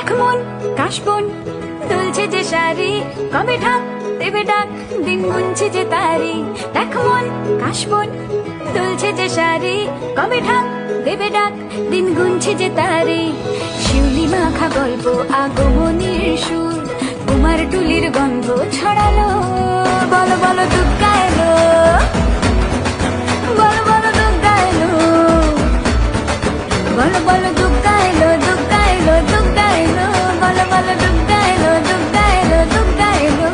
দেখ মন কাশবন দুলছে যে শাড়ি, কবে ঢাক দেবে ডাক, দিন গুনছে যে তারি। দেখ মন কাশবন দুলছে যে শাড়ি, কবে ঢাক দেবে ডাক, দিন গুনছে যে তারি। শিউলি মাখা গল্প আগমনীর সুর, কুমার টুলির গন্ধ ছড়ালো। বলো বলো দুর্গা এলো, বলো বলো দুর্গা এলো, বলো বলো দুর্গা এলো, দুর্গা এলো, দুর্গা এলো, বলো বলো দুর্গা এলো, দুর্গা এলো, দুর্গা এলো।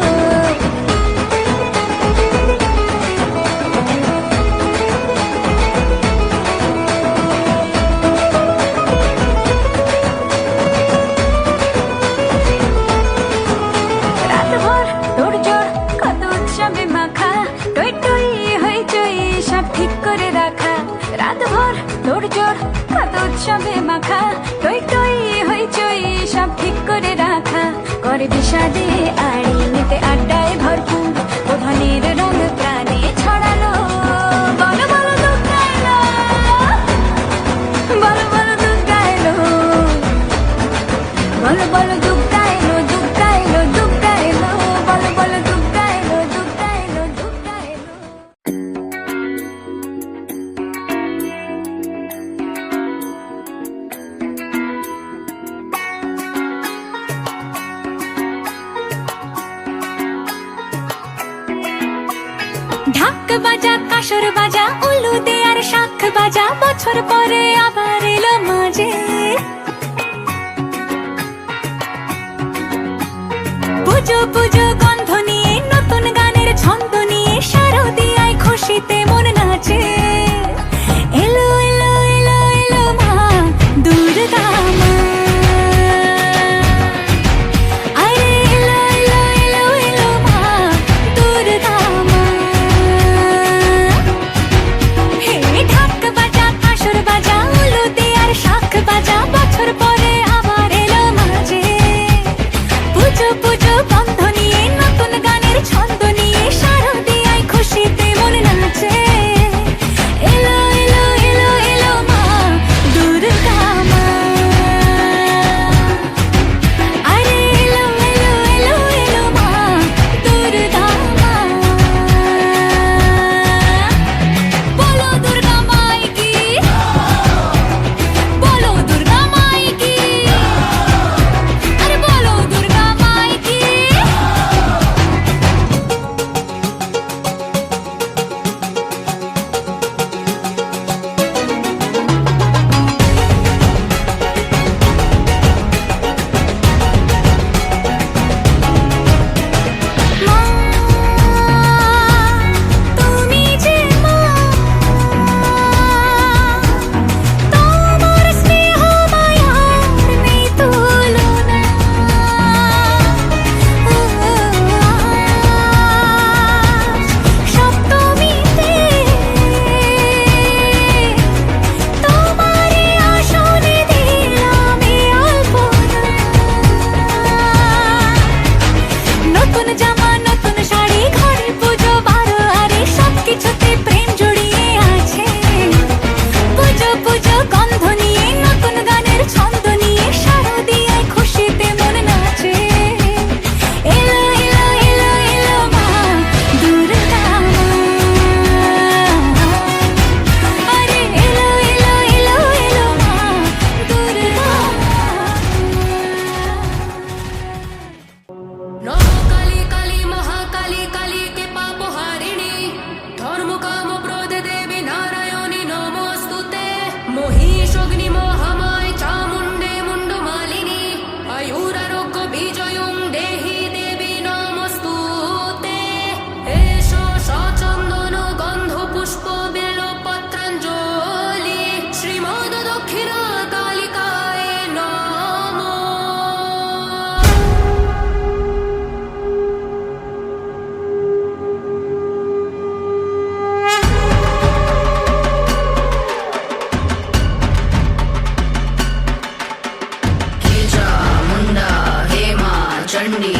রাতভর তোড়জোড় কত উৎসবে মাখা, টই টই হইচই সব ঠিক করে রাখা। রাতভর তোড়জোড় কত উৎসবে মাখা, টই টই হইচই সব ঠিক করে রাখা। করে বিষাদে আড়ি নিতে আড্ডায় ভরপুর, প্রধানের রং প্রাণে ছড়ালো। বলো বলো দুর্গা এলো, বলো বলো দুর্গা এলো, বলো বলো দুর্গা এলো, দুর্গা এলো, দুর্গা এলো, বলো বলো দুর্গা এলো, দুর্গা এলো, দুর্গা এলো। ঢাক বাজা কাসর বাজা উলু দে আর শাখ বাজা, বছর পরে আবার এলো মাঝে। পুজো পুজো গন্ধ নিয়ে নতুন গানের ছন্দ নিয়ে, শারদিয়ায় খুশিতে মন নাচে। এলো এলো এলো এলো মা দুর্গা মা, আরে এলো এলো এলো এলো মা দুর্গা মা। হে ঢাক বাজা কাসর বাজা উলু দে আর শাখ বাজা, বছর পরে আবার এলো মাঝে। পুজো পুজো গন্ধ নিয়ে নতুন গানের ছন্দ নিয়ে, শারদিয়ায় খুশিতে মন নাচে। এলো এলো এলো এলো মা দুর্গা মা, আরে এলো এলো এলো এলো মা দুর্গা মা। বলো দুর্গা মাই কি, বলো দুর্গা মাই কি, আরে বলো দুর্গা মাই কি। মা তুমি যে মা, তোমার স্নেহ মায়ার নেই তুলনা। সপ্তমীতে তোমারে আসনে দিলাম এই আলপনা। নতুন জামা নতুন শাড়ি ঘরে পুজো বারো, আরে সবকিছুতে প্রেম জড়িয়ে আছে। পুজো পুজো গন্ধ নিয়ে নতুন গানের ছন্দ নিয়ে, শারদিয়ায় খুশিতে মন নাচে। এলো এলো এলো এলো মা দুর্গা মা, আরে এলো এলো এলো এলো মা দুর্গা মা। নম কালী কালী মহাকালী কালী কে পাপ হারিণী, ধর্ম কাম প্রদে দেবী নারায়ণী নমস্তুতে। মহিষগ্নি মহামায় চামুণ্ডে মুণ্ডমালিনী, আয়ুরারোগ্য বিজয়ং দেহি দেবী নমস্তুতে। এষো সচন্দন গন্ধ পুষ্প বেল পত্রাঞ্জলি, শ্রীমদ দক্ষিণা কালিকায় নমঃ। हे चामुण्डा हे मा चण्डी